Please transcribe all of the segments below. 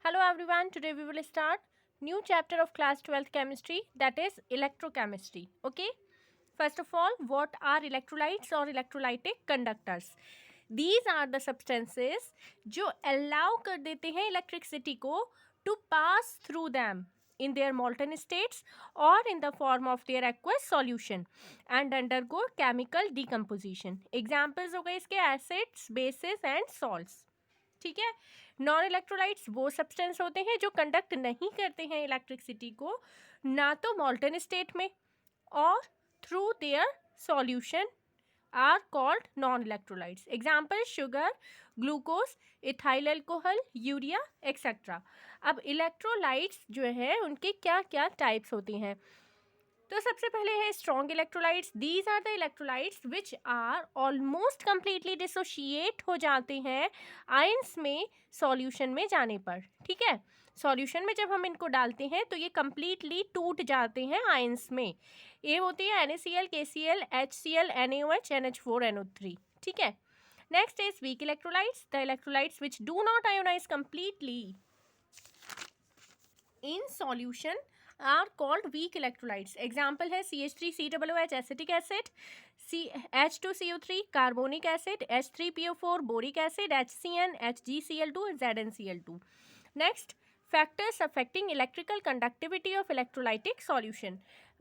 Hello everyone, today we will start new chapter of class 12th chemistry, that is electrochemistry. Okay, first of all, what are electrolytes or electrolytic conductors? These are the substances जो allow कर देते हैं electricity को to pass through them in their molten states or in the form of their aqueous solution and undergo chemical decomposition. Examples हो गए इसके acids, bases and salts. ठीक है. नॉन इलेक्ट्रोलाइट्स वो सब्सटेंस होते हैं जो कंडक्ट नहीं करते हैं इलेक्ट्रिसिटी को, ना तो मॉल्टन स्टेट में और through their solution are called non electrolytes. Example sugar, glucose, ethyl alcohol, urea etcetera. अब इलेक्ट्रोलाइट्स जो है उनके क्या क्या टाइप्स होते हैं. तो सबसे पहले है strong electrolytes. These are the electrolytes which are almost completely dissociate हो जाते हैं आयंस में सॉल्यूशन में जाने पर. ठीक है, सॉल्यूशन में जब हम इनको डालते हैं तो ये कंप्लीटली टूट जाते हैं आयंस में. ये होती है NaCl, KCl, HCl, NaOH, NH4, NO3. ठीक है. Next is weak electrolytes. The electrolytes which do not ionise completely in solution are called weak electrolytes. Example है CH3COOH acetic acid, H2CO3 carbonic acid, H3PO4 boric acid, HCN, HgCl2, ZnCl2. Next, factors affecting electrical conductivity of electrolytic solution.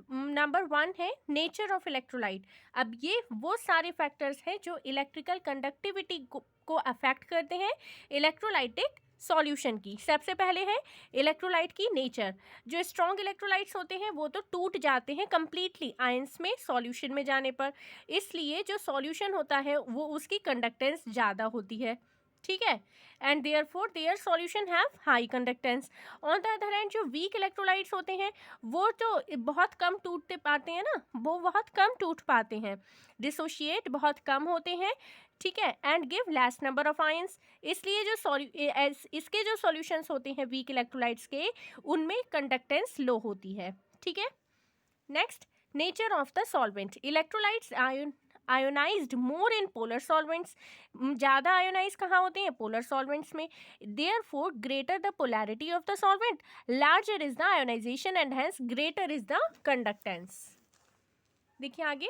Number 1 है nature of electrolyte. अब ये वो सारे factors हैं जो electrical conductivity को affect करते हैं इलेक्ट्रोलाइटिक सॉल्यूशन की. सबसे पहले है इलेक्ट्रोलाइट की नेचर. जो स्ट्रॉन्ग इलेक्ट्रोलाइट्स होते हैं वो तो टूट जाते हैं कंप्लीटली आयंस में सॉल्यूशन में जाने पर, इसलिए जो सॉल्यूशन होता है वो उसकी कंडक्टेंस ज़्यादा होती है. ठीक है, and therefore their solution have high conductance. On the other hand जो वीक इलेक्ट्रोलाइट्स होते हैं वो तो बहुत कम टूटते पाते हैं ना, वो बहुत कम टूट पाते हैं, डिसोशिएट बहुत कम होते हैं. ठीक है, and give less number of ions. इसलिए जो इसके जो सॉल्यूशंस होते हैं वीक इलेक्ट्रोलाइट्स के, उनमें कंडक्टेंस लो होती है. ठीक है. Next, nature of the solvent. Electrolytes ionised more in polar solvents. ज़्यादा आयोनाइज कहाँ होते हैं? पोलर सॉल्वेंट्स में. Therefore greater the polarity of the solvent, larger is the ionisation and hence greater is the conductance. देखिए आगे,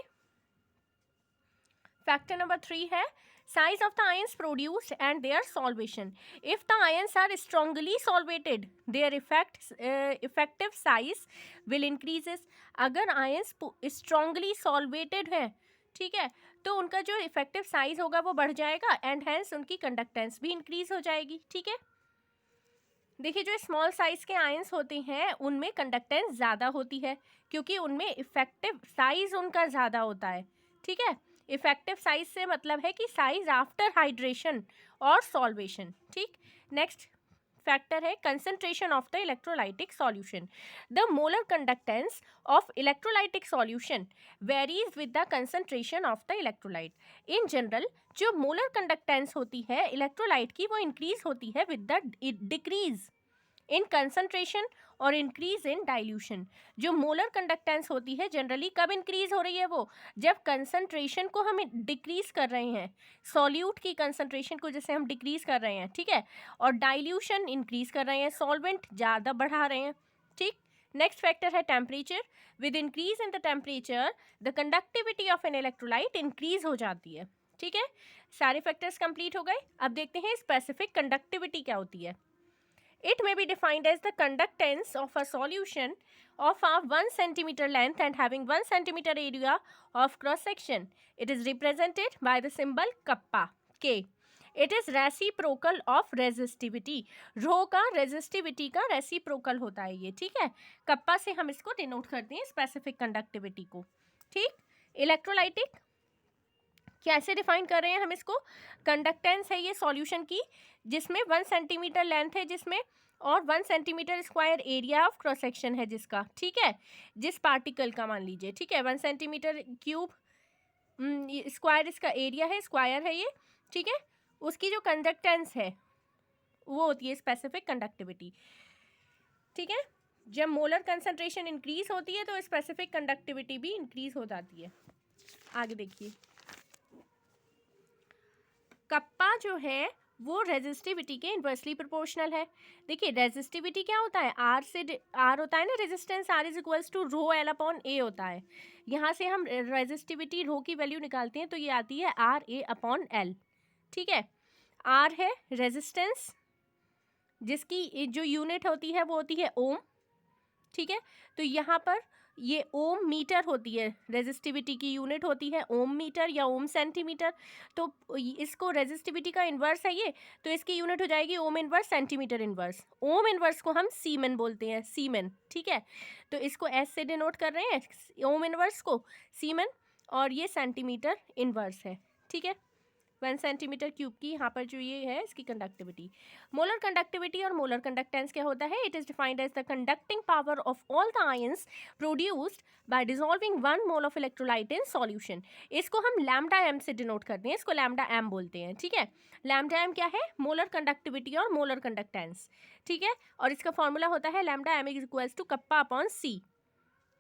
factor number 3 है size of the ions produced and their solvation. If the ions are strongly solvated, their effective size will increases. अगर ions strongly solvated है, ठीक है, तो उनका जो इफेक्टिव साइज होगा वो बढ़ जाएगा एंड हेंस उनकी कंडक्टेंस भी इंक्रीज हो जाएगी. ठीक है. देखिए जो स्मॉल साइज के आयंस होते हैं उनमें कंडक्टेंस ज़्यादा होती है क्योंकि उनमें इफेक्टिव साइज उनका ज़्यादा होता है. ठीक है, इफेक्टिव साइज से मतलब है कि साइज आफ्टर हाइड्रेशन और सॉल्वेशन. ठीक. नेक्स्ट फैक्टर है concentration of the electrolytic solution. The molar conductance of electrolytic solution varies with the concentration of the electrolyte. In general जो मोलर कंडक्टेंस होती है इलेक्ट्रोलाइट की वो इंक्रीज होती है with the decrease in concentration और increase in dilution. जो molar conductance होती है जनरली कब इंक्रीज हो रही है? वो जब कंसंट्रेशन को हम डिक्रीज कर रहे हैं, सॉल्यूट की कंसंट्रेशन को जैसे हम डिक्रीज कर रहे हैं. ठीक है, और डाइल्यूशन इंक्रीज कर रहे हैं, सॉल्वेंट ज़्यादा बढ़ा रहे हैं. ठीक. नेक्स्ट फैक्टर है temperature. With increase in the temperature the conductivity of an electrolyte increase हो जाती है. ठीक है, सारे फैक्टर्स कंप्लीट हो गए. अब देखते हैं स्पेसिफिक कंडक्टिविटी क्या होती है. It may be defined as the conductance of a solution of a 1 centimeter length and having 1 centimeter area of cross section. It is represented by the symbol kappa K. It is reciprocal of resistivity. Rho का resistivity का reciprocal होता है ये. ठीक है, kappa से हम इसको डिनोट करते हैं स्पेसिफिक कंडक्टिविटी को. ठीक. इलेक्ट्रोलाइटिक कैसे डिफाइन कर रहे हैं हम इसको? कंडक्टेंस है ये सॉल्यूशन की जिसमें 1 सेंटीमीटर लेंथ है जिसमें, और 1 centimetre square area of cross section है जिसका. ठीक है, जिस पार्टिकल का मान लीजिए. ठीक है, 1 सेंटीमीटर क्यूब स्क्वायर इसका एरिया है, स्क्वायर है ये. ठीक है, उसकी जो कंडक्टेंस है वो होती है स्पेसिफिक कंडक्टिविटी. ठीक है, जब मोलर कंसंट्रेशन इंक्रीज होती है तो स्पेसिफिक कंडक्टिविटी भी इंक्रीज हो जाती है. आगे देखिए, कप्पा जो है वो रेजिस्टिविटी के इन्वर्सली प्रोपोर्शनल है। देखिए रेजिस्टिविटी क्या होता है, आर होता है ना resistance, R is equals to rho L upon A होता है। यहाँ से हम रेजिस्टिविटी रो की वैल्यू निकालते हैं तो ये आती है आर ए अपॉन एल। ठीक है, आर है रेजिस्टेंस जिसकी जो यूनिट होती है वो होती है ओम। ठीक है, तो यहाँ पर ये ओम मीटर होती है, रेजिस्टिविटी की यूनिट होती है ओम मीटर या ओम सेंटीमीटर। तो इसको रेजिस्टिविटी का इन्वर्स है ये, तो इसकी यूनिट हो जाएगी ओम इन्वर्स सेंटीमीटर इन्वर्स। ओम इन्वर्स को हम सीमेन बोलते हैं, सीमेन। ठीक है, तो इसको एस से डिनोट कर रहे हैं ओम इन्वर्स को, सीमेन, और ये सेंटीमीटर इन्वर्स है। ठीक है, 1 सेंटीमीटर क्यूब की यहाँ पर जो ये है इसकी कंडक्टिविटी। मोलर कंडक्टिविटी और मोलर कंडक्टेंस क्या होता है, it is defined as the conducting power of all the ions produced by dissolving 1 mole of electrolyte in solution. इसको हम लैम्डा एम से डिनोट करते हैं, इसको लैम्डा एम बोलते हैं। ठीक है, लैम्डा एम क्या है, मोलर कंडक्टिविटी और मोलर कंडक्टेंस। ठीक है, और इसका फॉर्मूला होता है lambda M is equals to kappa upon C.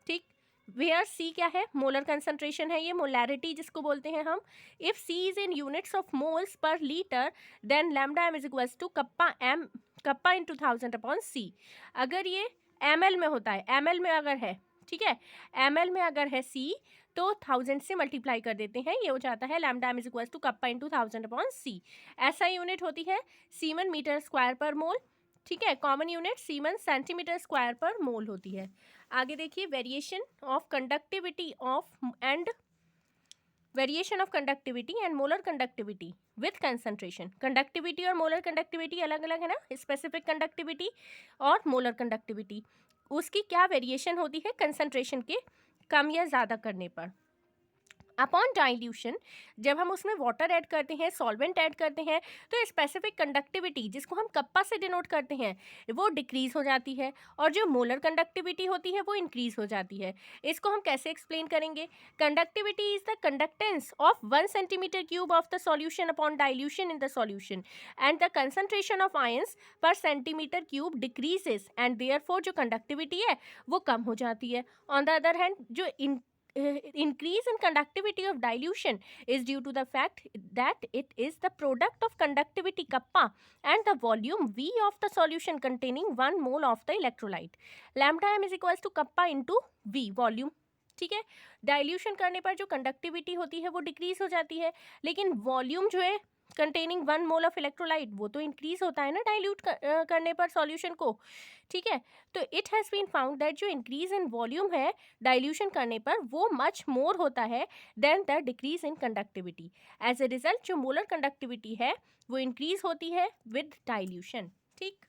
ठीक, वेयर सी क्या है, मोलर कंसंट्रेशन है, ये मोलैरिटी जिसको बोलते हैं हम। If C is in units of moles per litre then lambda M is equals to kappa into 1000 upon C. अगर ये ml में होता है, ml में अगर है, ठीक है, ml में अगर है सी तो 1000 से मल्टीप्लाई कर देते हैं, ये हो जाता है lambda M is equals to kappa into 1000 upon C. ऐसा यूनिट होती है सीमन मीटर स्क्वायर पर मोल। ठीक है, common unit semen centimetre square पर मोल होती है। आगे देखिए, variation of conductivity and molar conductivity with concentration. Conductivity और मोलर कंडक्टिविटी अलग अलग है ना, स्पेसिफिक कंडक्टिविटी और मोलर कंडक्टिविटी, उसकी क्या वेरिएशन होती है कंसंट्रेशन के कम या ज़्यादा करने पर। अपॉन डाइल्यूशन, जब हम उसमें वाटर ऐड करते हैं, सॉल्वेंट ऐड करते हैं, तो स्पेसिफिक कंडक्टिविटी जिसको हम कप्पा से डिनोट करते हैं वो डिक्रीज हो जाती है, और जो मोलर कंडक्टिविटी होती है वो इंक्रीज हो जाती है। इसको हम कैसे एक्सप्लेन करेंगे, conductivity is the conductance of 1 centimetre cube of the solution upon dilution in the solution, and the concentration of ions per centimetre cube decreases, and therefore जो कंडक्टिविटी है वो कम हो जाती है। ऑन द अदर हैंड, जो increase in conductivity of dilution is due to the fact that it is the product of conductivity kappa and the volume V of the solution containing 1 mole of the electrolyte. Lambda m is equals to kappa into V volume. ठीक है, dilution करने पर जो conductivity होती है वो decrease हो जाती है, लेकिन वॉल्यूम जो है कंटेनिंग 1 मोल ऑफ इलेक्ट्रोलाइट वो तो इंक्रीज होता है ना डाइल्यूट करने पर सॉल्यूशन को। ठीक है, तो it has been found that जो इंक्रीज इन वॉल्यूम है डाइल्यूशन करने पर वो मच मोर होता है than the decrease in conductivity. As a result जो मोलर कंडक्टिविटी है वो इंक्रीज होती है विद डाइल्यूशन। ठीक,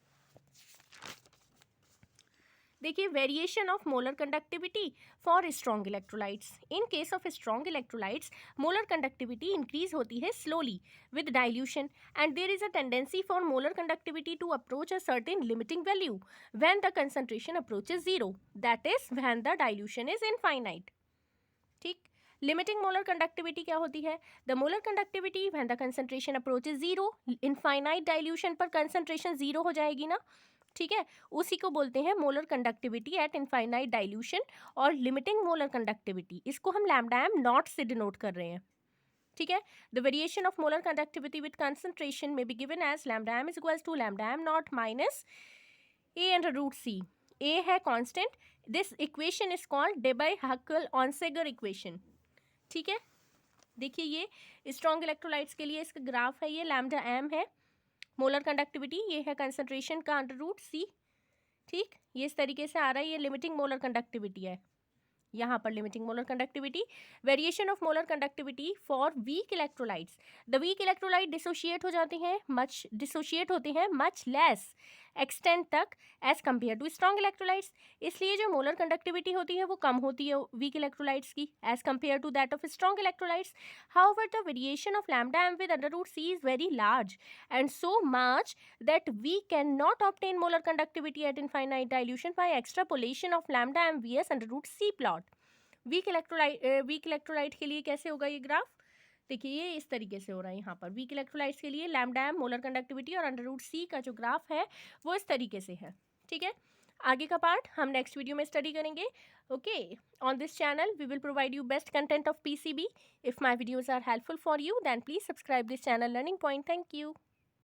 देखिए, variation of molar conductivity for strong electrolytes. In case of strong electrolytes molar conductivity increase होती है slowly with dilution, and there is a tendency for molar conductivity to approach a certain limiting value when the concentration approaches zero, that is when the dilution is infinite. ठीक, limiting molar conductivity क्या होती है, the molar conductivity when the concentration approaches zero, infinite dilution पर concentration zero हो जाएगी ना। ठीक है, उसी को बोलते हैं molar conductivity at infinite dilution, और लिमिटिंग मोलर कंडक्टिविटी इसको हम लैम्डा एम नॉट से डिनोट कर रहे हैं। ठीक है, the variation of molar conductivity with concentration में be given as lambda M is equals to lambda M naught minus A under root C. A है constant, this equation is called Debye Huckel Onsager equation. ठीक है, देखिए ये strong electrolytes के लिए इसका graph है, ये लैम्डा एम है मोलर कंडक्टिविटी, ये है कंसंट्रेशन का अंडर रूट सी। ठीक, ये इस तरीके से आ रहा है, ये लिमिटिंग मोलर कंडक्टिविटी है, यहाँ पर limiting molar conductivity. Variation of molar conductivity for weak electrolytes, the weak electrolyte dissociate होते हैं मच लेस एक्सटेंट तक as compare to strong electrolytes, इसलिए जो मोलर कंडक्टिविटी होती है वो कम होती है वीक इलेक्ट्रोलाइट्स की as compare to that of strong electrolytes. However the variation of lambda M with under root C is very large and so much that we cannot obtain molar conductivity at infinite dilution by extrapolation of lambda m vs under root c plot. Weak electrolyte के लिए कैसे होगा ये graph, देखिए ये इस तरीके से हो रहा है। यहाँ पर वीक इलेक्ट्रोलाइट्स के लिए लैम्डा एम मोलर कंडक्टिविटी और अंडर रूट सी का जो ग्राफ है वो इस तरीके से है। ठीक है, आगे का पार्ट हम नेक्स्ट वीडियो में स्टडी करेंगे। Okay, on this channel we will provide you best content of PCB. If my videos are helpful for you then please subscribe this channel learning point. Thank you.